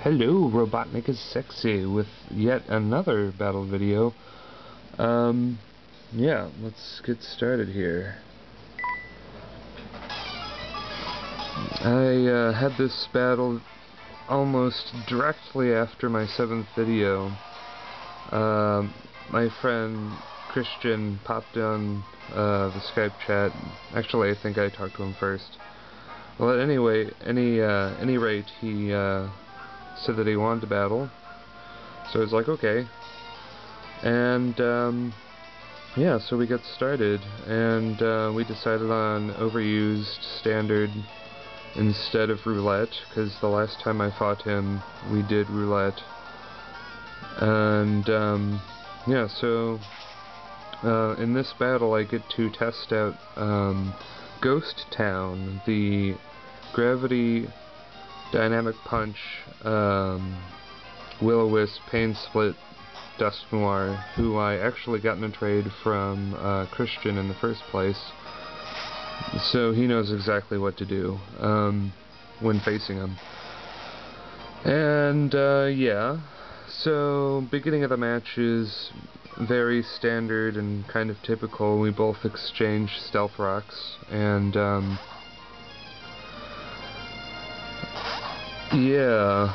Hello, RobotnikIsSexy with yet another battle video. Yeah, let's get started here. I had this battle almost directly after my 7th video. My friend Christian popped on the Skype chat. Actually, I think I talked to him first. Well, at any rate, he said that he wanted to battle, so I was like, okay. And yeah, so we got started, and we decided on overused standard instead of roulette, because the last time I fought him, we did roulette. And yeah, so in this battle I get to test out Ghost Town, the Gravity Dynamic Punch, Will-O-Wisp, Pain Split, Dusknoir, who I actually got in a trade from Christian in the first place, so he knows exactly what to do when facing him. And yeah, so beginning of the match is very standard and kind of typical. We both exchange Stealth Rocks, and yeah,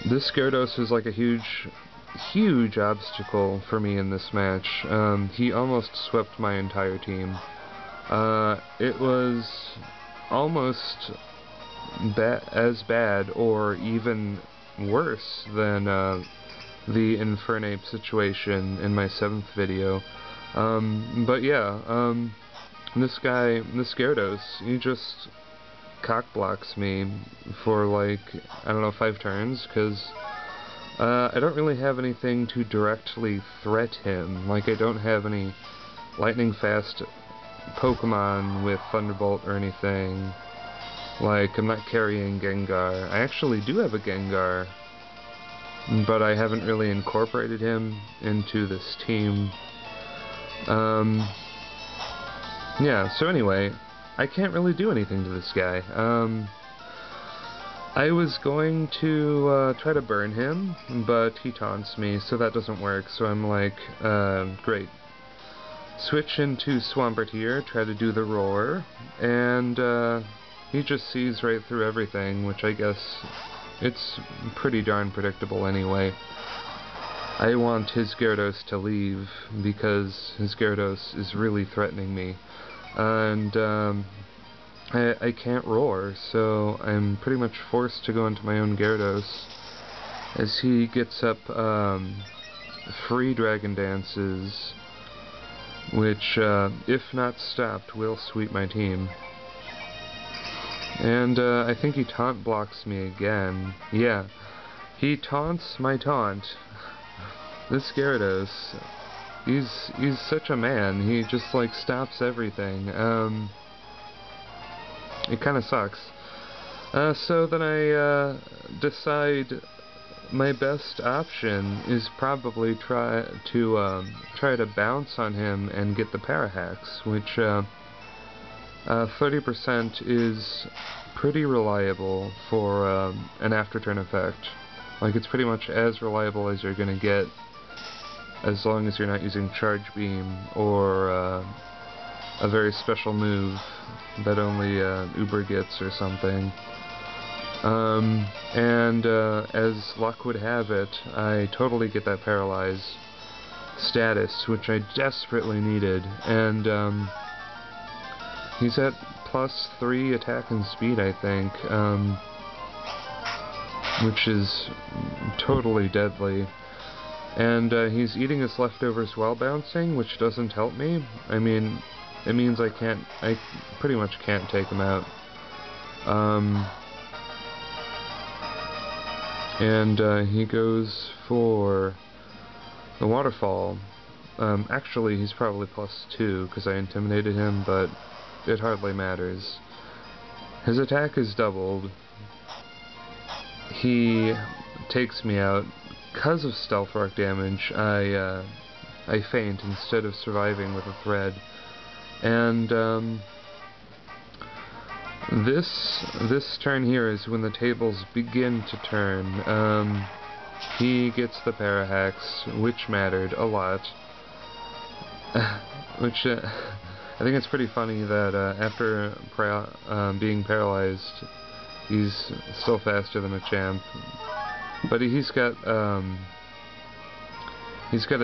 this Gyarados was like a huge obstacle for me in this match. He almost swept my entire team. It was almost as bad or even worse than the Infernape situation in my 7th video. But yeah, this Gyarados, he just cock-blocks me for like, I don't know, 5 turns, because I don't really have anything to directly threat him. Like, I don't have any lightning-fast Pokemon with Thunderbolt or anything. Like, I'm not carrying Gengar. I actually do have a Gengar, but I haven't really incorporated him into this team. Yeah, so anyway, I can't really do anything to this guy. I was going to try to burn him, but he taunts me, so that doesn't work, so I'm like, great. Switch into Swampert here, try to do the roar, and he just sees right through everything, which I guess it's pretty darn predictable anyway. I want his Gyarados to leave, because his Gyarados is really threatening me. And I can't roar, so I'm pretty much forced to go into my own Gyarados, as he gets up free Dragon Dances, which, if not stopped, will sweep my team. And I think he taunt blocks me again. Yeah, he taunts my taunt. This Gyarados, he's such a man. He just like stops everything. It kind of sucks. So then I decide my best option is probably try to bounce on him and get the Parahax, which 30% is pretty reliable for an after-turn effect. Like, it's pretty much as reliable as you're gonna get, as long as you're not using Charge Beam or a very special move that only Uber gets or something. And as luck would have it, I totally get that Paralyze status, which I desperately needed, and he's at +3 attack and speed, I think, which is totally deadly. And he's eating his leftovers while bouncing, which doesn't help me. I mean, it means I pretty much can't take him out. And he goes for the waterfall. Actually, he's probably +2, because I intimidated him, but it hardly matters. His attack is doubled. He takes me out. Because of Stealth Rock damage, I faint instead of surviving with a thread. And This turn here is when the tables begin to turn. He gets the Parahax, which mattered a lot. Which, I think it's pretty funny that after being paralyzed, he's still faster than Machamp. But he's got a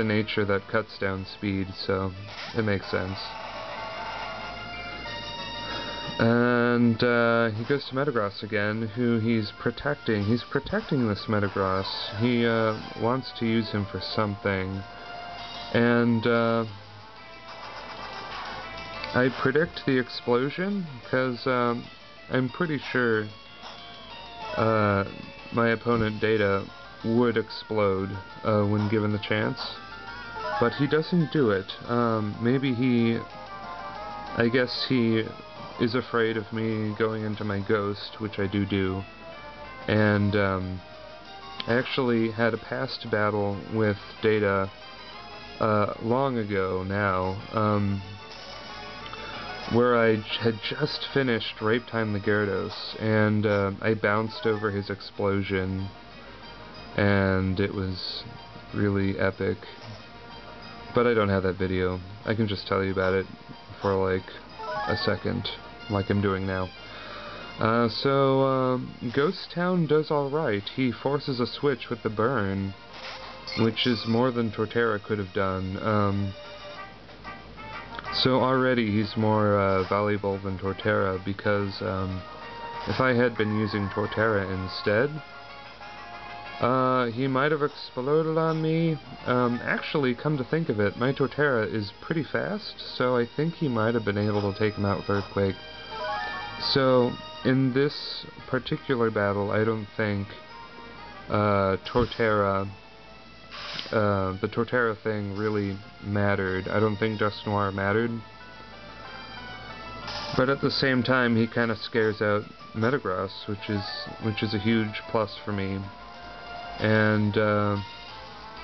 nature that cuts down speed, so it makes sense. And he goes to Metagross again, who he's protecting. He's protecting this Metagross. He wants to use him for something. And I predict the explosion, because I'm pretty sure my opponent Data would explode when given the chance. But he doesn't do it. Maybe I guess he is afraid of me going into my Ghost, which I do. And I actually had a past battle with Data long ago now, where I had just finished Rape Time the Gyarados, and I bounced over his explosion, and it was really epic. But I don't have that video. I can just tell you about it for like a second, like I'm doing now. So Ghost Town does alright. He forces a switch with the burn, which is more than Torterra could have done. So already he's more valuable than Torterra, because if I had been using Torterra instead, he might have exploded on me. Actually, come to think of it, my Torterra is pretty fast, so I think he might have been able to take him out with Earthquake. So, in this particular battle, I don't think Torterra, the Torterra thing really mattered. I don't think Dusknoir mattered. But at the same time, he kind of scares out Metagross, which is a huge plus for me. And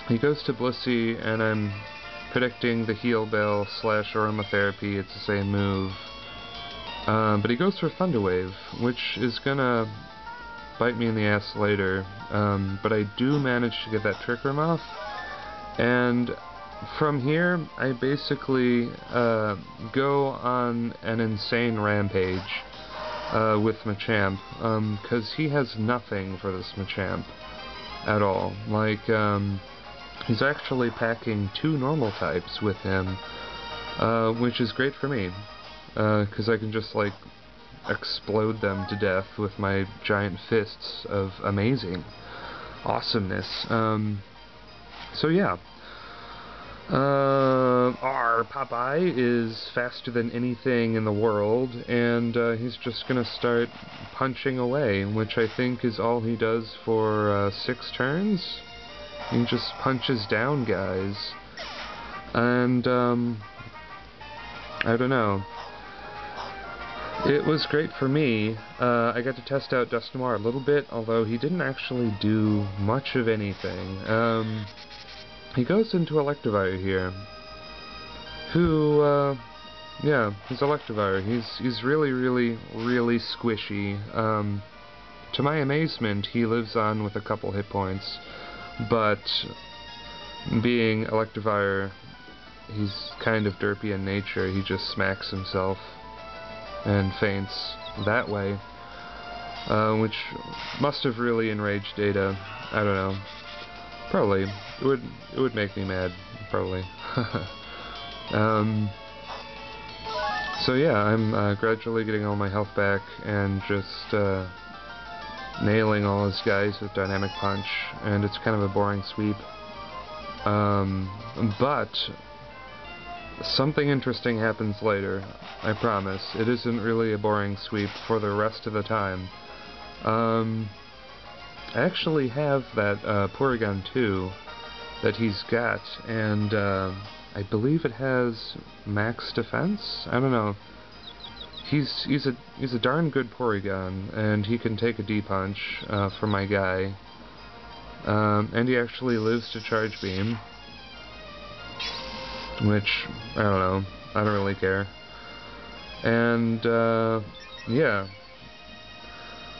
he goes to Blissey, and I'm predicting the Heal Bell / Aromatherapy. It's the same move. But he goes for Thunder Wave, which is gonna bite me in the ass later. But I do manage to get that Trick Room off. And from here, I basically go on an insane rampage with Machamp, because he has nothing for this Machamp at all. Like, he's actually packing 2 normal types with him, which is great for me, because I can just, like, explode them to death with my giant fists of amazing awesomeness. So yeah. Our Popeye is faster than anything in the world, and he's just gonna start punching away, which I think is all he does for 6 turns. He just punches down guys. And I don't know. It was great for me. I got to test out Dusknoir a little bit, although he didn't actually do much of anything. He goes into Electivire here, who, yeah, he's Electivire. He's really, really, really squishy. To my amazement, he lives on with a couple hit points, but being Electivire, he's kind of derpy in nature. He just smacks himself and faints that way, which must have really enraged Data. I don't know. Probably. It would make me mad, probably. So yeah, I'm gradually getting all my health back and just nailing all his guys with Dynamic Punch, and it's kind of a boring sweep. But something interesting happens later, I promise. It isn't really a boring sweep for the rest of the time. I actually have that Porygon 2 that he's got, and I believe it has max defense? I don't know. He's a darn good Porygon, and he can take a D-Punch for my guy. And he actually lives to Charge Beam, which, I don't know, I don't really care. And, yeah,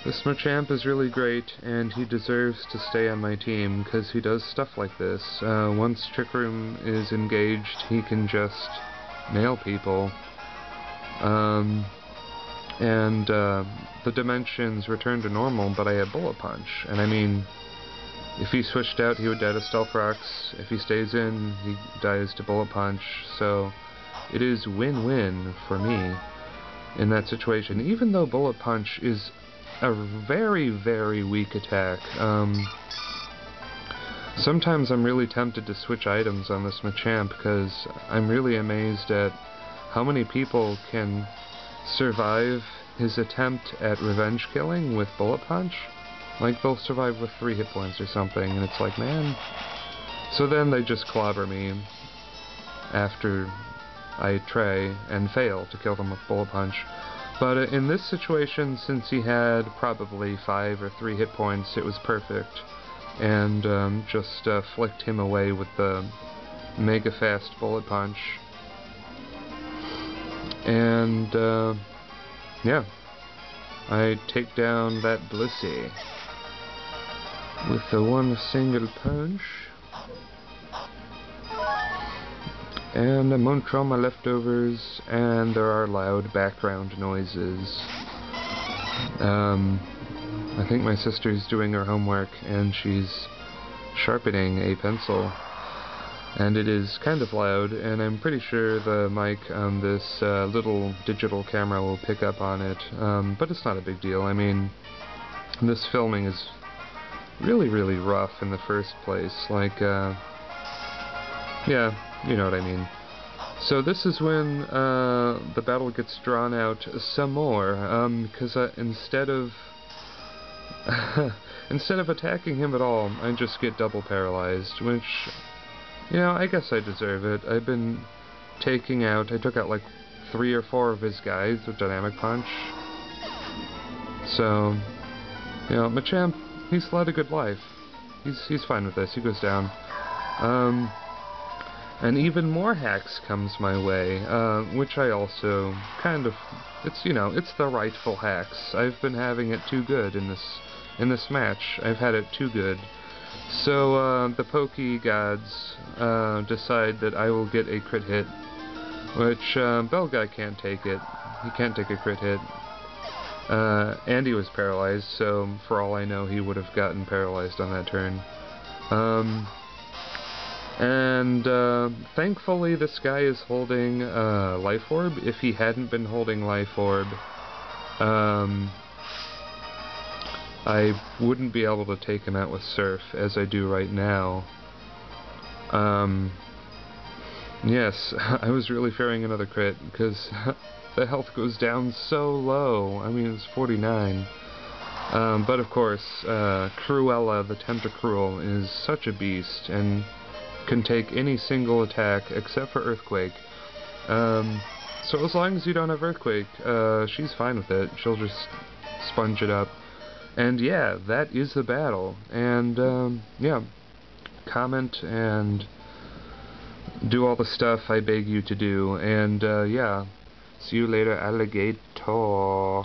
This Machamp is really great, and he deserves to stay on my team, because he does stuff like this. Once Trick Room is engaged, he can just nail people. The dimensions return to normal, but I have Bullet Punch, and I mean, if he switched out, he would die to Stealth Rocks. If he stays in, he dies to Bullet Punch, so it is win-win for me in that situation, even though Bullet Punch is a very, very weak attack. Sometimes I'm really tempted to switch items on this Machamp, because I'm really amazed at how many people can survive his attempt at revenge killing with Bullet Punch. Like, they'll survive with 3 hit points or something, and it's like, man. So then they just clobber me after I try and fail to kill them with Bullet Punch. But in this situation, since he had probably 5 or 3 hit points, it was perfect. And just flicked him away with the mega fast Bullet Punch. And yeah, I take down that Blissey with the one single punch. And I munch all my leftovers, and there are loud background noises. I think my sister's doing her homework, and she's sharpening a pencil. And it is kind of loud, and I'm pretty sure the mic on this little digital camera will pick up on it, but it's not a big deal. I mean, this filming is really, really rough in the first place. Like, yeah, you know what I mean. So this is when the battle gets drawn out some more, because instead of attacking him at all, I just get double paralyzed, which, you know, I guess I deserve it. I've been I took out like 3 or 4 of his guys with Dynamic Punch. So, you know, Machamp, he's led a good life. He's fine with this. He goes down. And even more hacks comes my way, which I also kind of, it's, you know, it's the rightful hacks. I've been having it too good in this match. I've had it too good. So, the Poke Gods decide that I will get a crit hit, which Belguy can't take it. He can't take a crit hit. Andy was paralyzed, so for all I know, he would have gotten paralyzed on that turn. Thankfully, this guy is holding Life Orb. If he hadn't been holding Life Orb, I wouldn't be able to take him out with Surf, as I do right now. Yes, I was really fearing another crit, because the health goes down so low. I mean, it's 49. But of course, Cruella, the Tentacruel, is such a beast, and can take any single attack except for Earthquake. So as long as you don't have Earthquake, she's fine with it. She'll just sponge it up. And yeah, that is the battle. And yeah, comment and do all the stuff I beg you to do. And yeah, see you later, alligator.